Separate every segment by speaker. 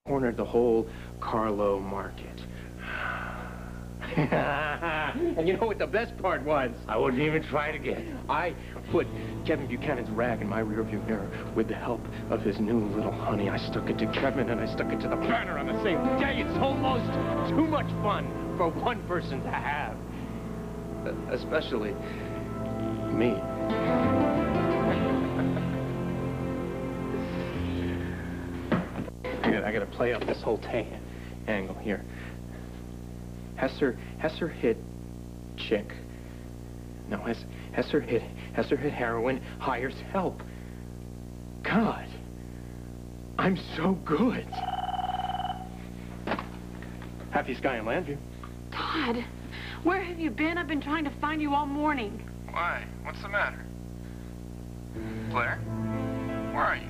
Speaker 1: cornered the whole Carlo market. And you know what the best part was? I wouldn't even try it again. I put Kevin Buchanan's rag in my rearview mirror with the help of his new little honey. I stuck it to Kevin and I stuck it to the banner on the same day. It's almost too much fun for one person to have. Especially me. I gotta play up this whole angle here. Hester hit chick. No, Hester hit heroin, hires help. God, I'm so good. Happiest guy in Landview.
Speaker 2: Todd, where have you been? I've been trying to find you all morning.
Speaker 3: Why? What's the matter? Blair? Where are you?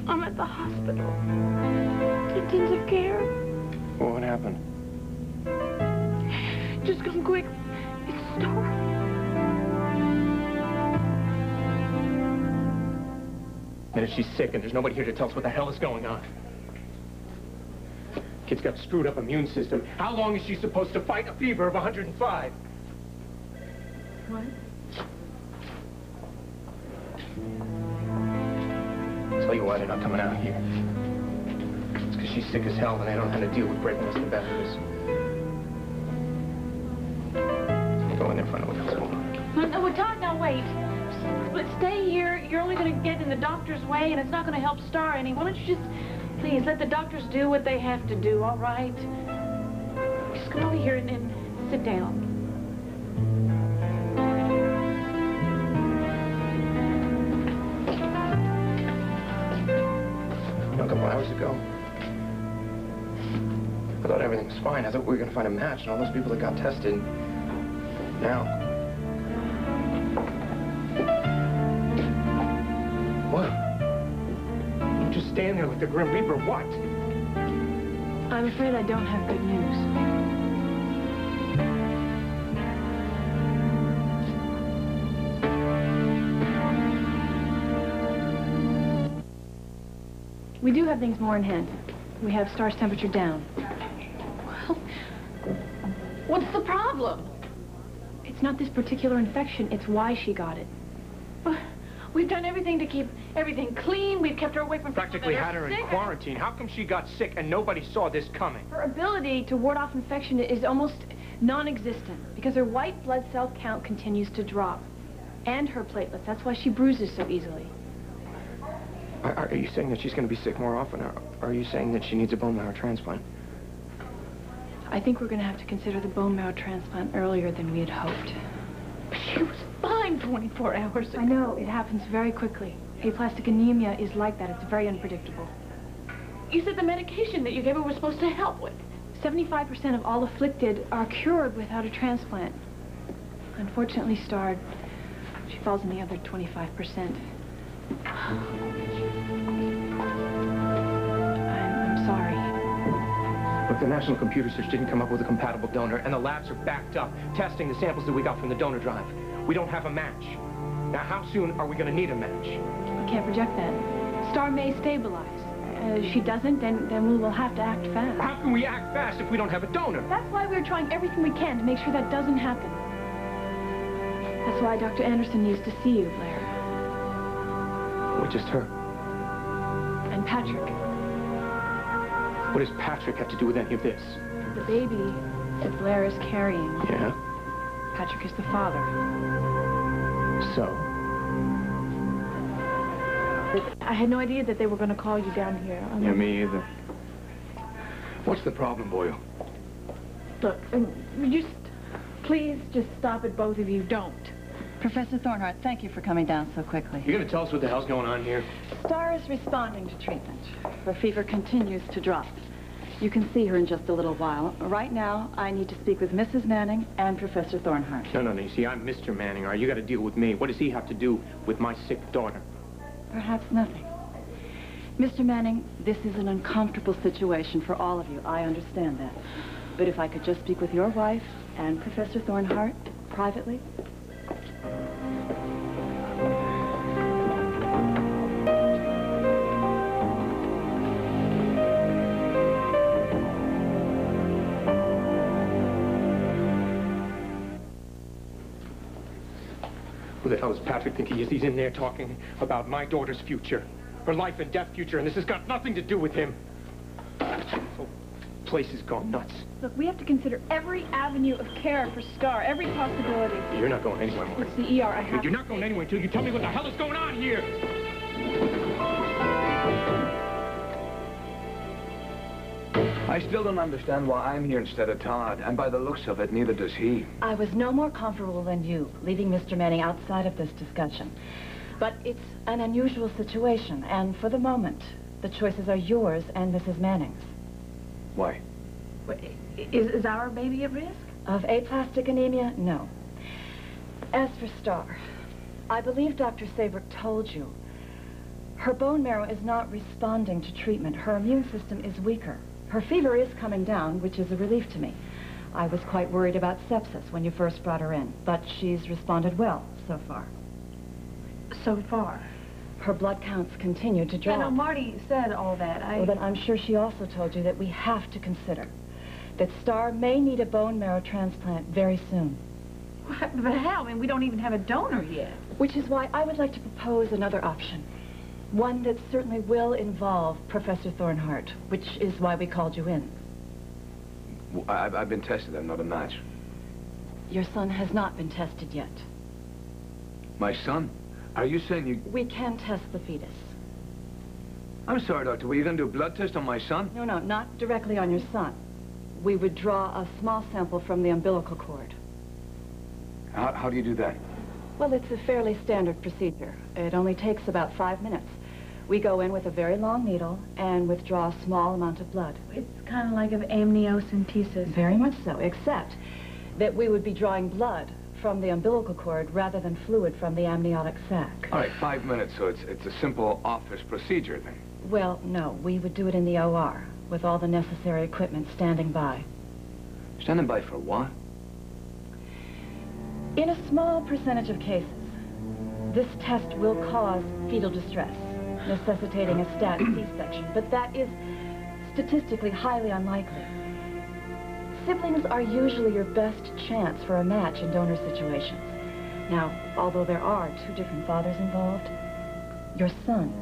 Speaker 2: I'm at the hospital. Intensive care.
Speaker 1: Well, what happened?
Speaker 2: Just come quick. It's Star.
Speaker 1: And if she's sick and there's nobody here to tell us what the hell is going on. Kid's got a screwed up immune system. How long is she supposed to fight a fever of 105?
Speaker 2: What?
Speaker 1: Tell you why they're not coming out here. It's because she's sick as hell and they don't know how to deal with breaking us to batteries. Go in there and find out what else is going on.
Speaker 2: No, Todd, now wait. But stay here. You're only going to get in the doctor's way, and it's not going to help Star any. Why don't you just, please, let the doctors do what they have to do, all right? Just come over here and sit down.
Speaker 1: A couple hours ago, I thought everything was fine. I thought we were going to find a match, and all those people that got tested. Now. What? You just stand there like the Grim Reaper. What?
Speaker 2: I'm afraid I don't have good news. We do have things more in hand. We have Star's temperature down. Well, what's the problem? It's not this particular infection, it's why she got it. We've done everything to keep everything clean. We've kept her away from
Speaker 1: practically had her in quarantine. How come she got sick and nobody saw this coming?
Speaker 2: Her ability to ward off infection is almost non-existent because her white blood cell count continues to drop. And her platelets. That's why she bruises so easily.
Speaker 1: Are you saying that she's going to be sick more often, or are you saying that she needs a bone marrow transplant?
Speaker 2: I think we're going to have to consider the bone marrow transplant earlier than we had hoped. She was fine 24 hours ago. I know, it happens very quickly. Aplastic anemia is like that. It's very unpredictable. You said the medication that you gave her was supposed to help with. 75% of all afflicted are cured without a transplant. Unfortunately, Star, she falls in the other 25%. I'm sorry.
Speaker 1: Look, the National Computer Search didn't come up with a compatible donor, and the labs are backed up, testing the samples that we got from the donor drive. We don't have a match. Now, how soon are we going to need a match?
Speaker 2: I can't project that. Star may stabilize. If she doesn't, then we will have to act fast.
Speaker 1: How can we act fast if we don't have a donor?
Speaker 2: That's why we're trying everything we can to make sure that doesn't happen. That's why Dr. Anderson needs to see you, Blair.
Speaker 1: Well, just her.
Speaker 2: And Patrick.
Speaker 1: What does Patrick have to do with any of this?
Speaker 2: The baby that Blair is carrying.
Speaker 1: Yeah?
Speaker 2: Patrick is the father.
Speaker 1: So?
Speaker 2: I had no idea that they were going to call you down here.
Speaker 1: Yeah, me either. What's the problem, Boyle?
Speaker 2: Look, please just stop it, both of you. Don't.
Speaker 4: Professor Thornhart, thank you for coming down so quickly.
Speaker 1: You gonna tell us what the hell's going on here?
Speaker 4: Star is responding to treatment. Her fever continues to drop. You can see her in just a little while. Right now, I need to speak with Mrs. Manning and Professor Thornhart.
Speaker 1: No, you see, I'm Mr. Manning, all right? You gotta deal with me. What does he have to do with my sick daughter?
Speaker 4: Perhaps nothing. Mr. Manning, this is an uncomfortable situation for all of you. I understand that. But if I could just speak with your wife and Professor Thornhart privately.
Speaker 1: Who the hell does Patrick think he is? He's in there talking about my daughter's future. Her life and death future, and this has got nothing to do with him. The whole place has gone nuts.
Speaker 2: Look, we have to consider every avenue of care for Star, every possibility.
Speaker 1: You're not going anywhere, Marty.
Speaker 2: It's the ER. I have
Speaker 1: You're not going anywhere until you tell me what the hell is going on here.
Speaker 5: I still don't understand why I'm here instead of Todd, and by the looks of it, neither does he.
Speaker 4: I was no more comfortable than you, leaving Mr. Manning outside of this discussion. But it's an unusual situation, and for the moment, the choices are yours and Mrs. Manning's.
Speaker 5: Why?
Speaker 2: Is our baby at risk?
Speaker 4: Of aplastic anemia? No. As for Star, I believe Dr. Saybrook told you. Her bone marrow is not responding to treatment. Her immune system is weaker. Her fever is coming down, which is a relief to me. I was quite worried about sepsis when you first brought her in, but she's responded well so far.
Speaker 2: So far?
Speaker 4: Her blood counts continue to drop.
Speaker 2: Yeah, no, Marty said all that.
Speaker 4: Well, then I'm sure she also told you that we have to consider that Star may need a bone marrow transplant very soon.
Speaker 2: But how? I mean, we don't even have a donor yet.
Speaker 4: Which is why I would like to propose another option. One that certainly will involve Professor Thornhart, which is why we called you in.
Speaker 5: Well, I've been tested. I'm not a match.
Speaker 4: Your son has not been tested yet.
Speaker 5: My son? Are you saying you...
Speaker 4: We can test the fetus.
Speaker 5: I'm sorry, Doctor. Were you going to do a blood test on my son?
Speaker 4: No, not directly on your son. We would draw a small sample from the umbilical cord.
Speaker 5: How do you do that?
Speaker 4: Well, it's a fairly standard procedure. It only takes about 5 minutes. We go in with a very long needle and withdraw a small amount of blood.
Speaker 2: It's kind of like of amniocentesis.
Speaker 4: Very much so, except that we would be drawing blood from the umbilical cord rather than fluid from the amniotic sac.
Speaker 5: All right, 5 minutes, so it's a simple office procedure then.
Speaker 4: Well, no, we would do it in the OR with all the necessary equipment standing by.
Speaker 5: Standing by for what?
Speaker 4: In a small percentage of cases, this test will cause fetal distress, necessitating a stat C-section, but that is statistically highly unlikely. Siblings are usually your best chance for a match in donor situations. Now, although there are 2 different fathers involved, your son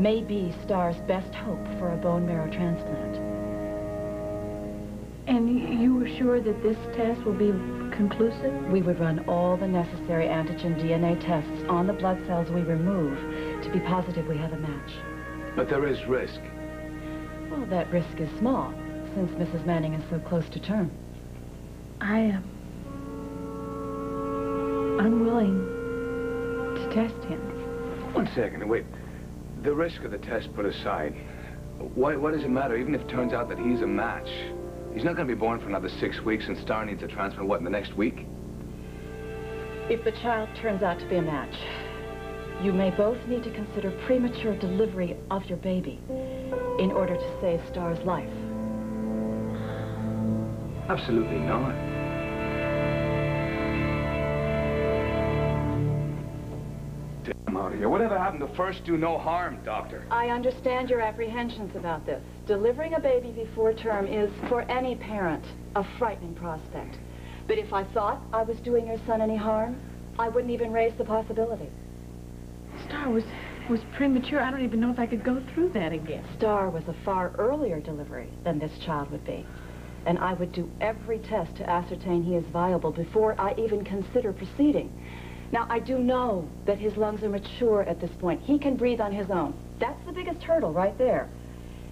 Speaker 4: may be Star's best hope for a bone marrow transplant.
Speaker 2: And you were sure that this test will be conclusive?
Speaker 4: We would run all the necessary antigen DNA tests on the blood cells we remove to be positive we have a match.
Speaker 5: But there is risk.
Speaker 4: Well, that risk is small, since Mrs. Manning is so close to term.
Speaker 2: I am unwilling to test him.
Speaker 5: 1 second, wait. The risk of the test put aside, why does it matter? Even if it turns out that he's a match, he's not going to be born for another 6 weeks, and Star needs a transplant, what, in the next week?
Speaker 4: If the child turns out to be a match, you may both need to consider premature delivery of your baby in order to save Star's life.
Speaker 5: Absolutely not. Damn out of here. Whatever happened to first do no harm, Doctor?
Speaker 4: I understand your apprehensions about this. Delivering a baby before term is, for any parent, a frightening prospect. But if I thought I was doing your son any harm, I wouldn't even raise the possibility.
Speaker 2: Star was premature. I don't even know if I could go through that again.
Speaker 4: Star was a far earlier delivery than this child would be. And I would do every test to ascertain he is viable before I even consider proceeding. Now, I do know that his lungs are mature at this point. He can breathe on his own. That's the biggest hurdle right there.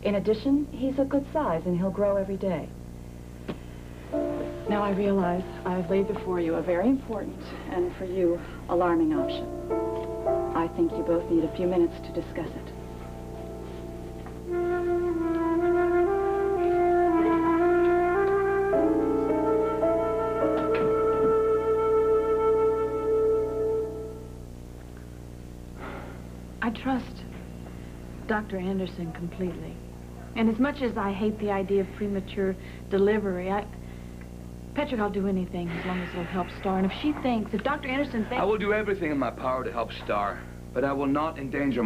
Speaker 4: In addition, he's a good size and he'll grow every day. Now I realize I've laid before you a very important and, for you, alarming option. I think you both need a few minutes to discuss it.
Speaker 2: I trust Dr. Anderson completely. And as much as I hate the idea of premature delivery, Patrick, I'll do anything as long as it'll help Star. And if Dr. Anderson thinks...
Speaker 5: I will do everything in my power to help Star, but I will not endanger